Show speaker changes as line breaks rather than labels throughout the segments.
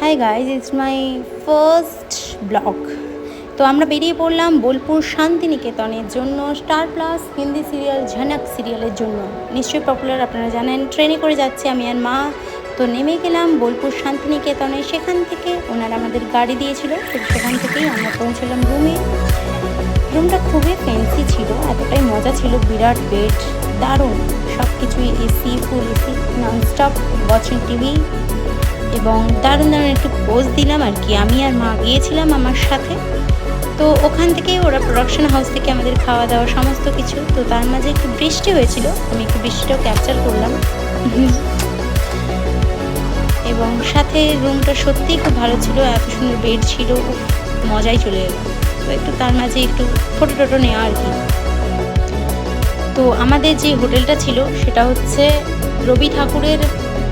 Hi guys, it's my first blog. তো আমরা বেরিয়ে পড়লাম বোলপুর শান্তিনিকেতনের জন্য star plus Hindi serial Jhanak সিরিয়ালের জন্য। নিশ্চয়ই পপুলার, আপনারা জানেন। ট্রেনে করে যাচ্ছি আমি আর মা। তো নেমে গেলাম বোলপুর শান্তিনিকেতনে। সেখান থেকে ওনারা আমাদের গাড়ি দিয়েছিল, তো সেখান থেকেই আমরা পৌঁছলাম রুমে। রুমটা খুবই ফ্যান্সি ছিল, এতটাই মজা ছিল। বিরাট বেড, দারুণ সব কিছুই, এসি, ফুল এসি, ননস্টপ ওয়াচিং টিভি, এবং দারুণ দারুণ একটু পোজ দিলাম আর কি। আমি আর মা গিয়েছিলাম আমার সাথে। তো ওখান থেকে ওরা প্রোডাকশন হাউস থেকে আমাদের খাওয়া দাওয়া সমস্ত কিছু। তো তার মাঝে একটু বৃষ্টি হয়েছিল, আমি একটু বৃষ্টিটাও ক্যাপচার করলাম। এবং সাথে রুমটা সত্যিই খুব ভালো ছিল, এত সুন্দর বেড ছিল, মজাই চলে এলো। তো একটু তার মাঝে একটু ফটো টটো নেওয়া আর কি। তো আমাদের যে হোটেলটা ছিল সেটা হচ্ছে রবি ঠাকুরের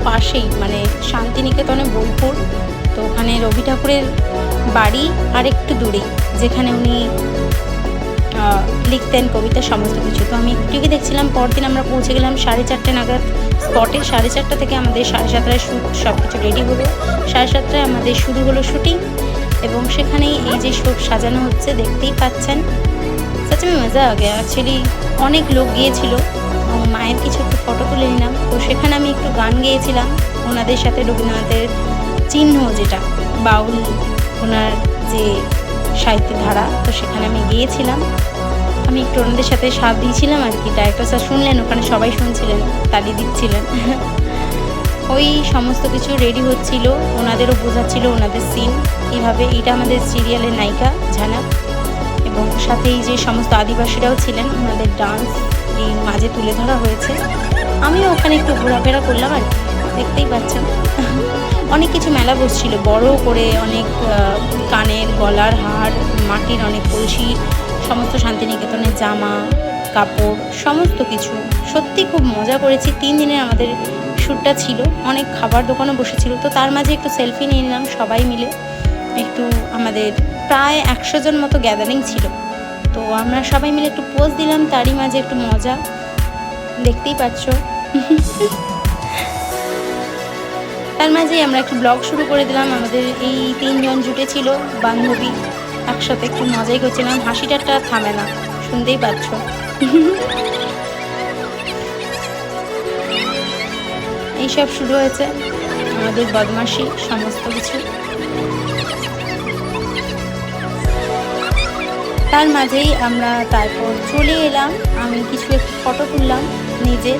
পাশেই, মানে শান্তিনিকেতনে বোলপুর। তো ওখানে রবি ঠাকুরের বাড়ি আর একটু দূরেই, যেখানে উনি লিখতেন কবিতা সমস্ত কিছু। তো আমি টিভি দেখছিলাম। পরদিন আমরা পৌঁছে গেলাম 4:30 নাগাদ স্পটে। 7:30 থেকে আমাদের 7:30 শ্যুট, সব কিছু রেডি হলো। 7:30 আমাদের শুরু হলো শুটিং, এবং সেখানেই এই যে সব সাজানো হচ্ছে দেখতেই পাচ্ছেন। সত্যি মজা আ গেয়া। অ্যাকচুয়ালি অনেক লোক গিয়েছিল, এবং মায়ের কিছু একটু ফটো তুলে নিলাম। তো সেখানে আমি একটু গান গেয়েছিলাম ওনাদের সাথে, রবীন্দ্রনাথের চিহ্ন যেটা বাউল, ওনার যে সাহিত্যের ধারা, তো সেখানে আমি গিয়েছিলাম। আমি একটু ওনাদের সাথে সাথ দিয়েছিলাম আর কি। ডাইরেক্টর স্যার শুনলেন, ওখানে সবাই শুনছিলেন, তালি দিচ্ছিলেন। ওই সমস্ত কিছু রেডি হচ্ছিল, ওনাদেরও বোঝাচ্ছিল ওনাদের সিন কীভাবে। এটা আমাদের সিরিয়ালের নায়িকা ঝনক, এবং সাথে এই যে সমস্ত আদিবাসীরাও ছিলেন, ওনাদের ডান্স এই মাঝে তুলে ধরা হয়েছে। আমিও ওখানে একটু ঘোরাফেরা করলাম আর কি, দেখতেই পাচ্ছেন। অনেক কিছু মেলা বসছিল বড় করে, অনেক কানের, গলার হার, মাটির অনেক কলসি, সমস্ত শান্তিনিকেতনের জামা কাপড় সমস্ত কিছু। সত্যি খুব মজা করেছি। 3 দিনের আমাদের শ্যুটটা ছিল। অনেক খাবার দোকানও বসেছিল। তো তার মাঝে একটু সেলফি নিয়ে নিলাম সবাই মিলে। একটু আমাদের প্রায় 100 জন মতো গ্যাদারিং ছিল। তো আমরা সবাই মিলে একটু পোজ দিলাম, তারই মাঝে একটু মজা, দেখতেই পাচ্ছ। তার মাঝেই আমরা একটু ব্লগ শুরু করে দিলাম। আমাদের এই 3 জন জুটে ছিল বান্ধবী, একসাথে একটু মজাই করছিলাম। হাসিটাটা থামে না, শুনতেই পাচ্ছ। এইসব শুরু হয়েছে আমাদের বদমাশি সমস্ত কিছু। তার মাঝেই আমরা তারপর চলে এলাম। আমি কিছু একটু ফটো তুললাম নিজে।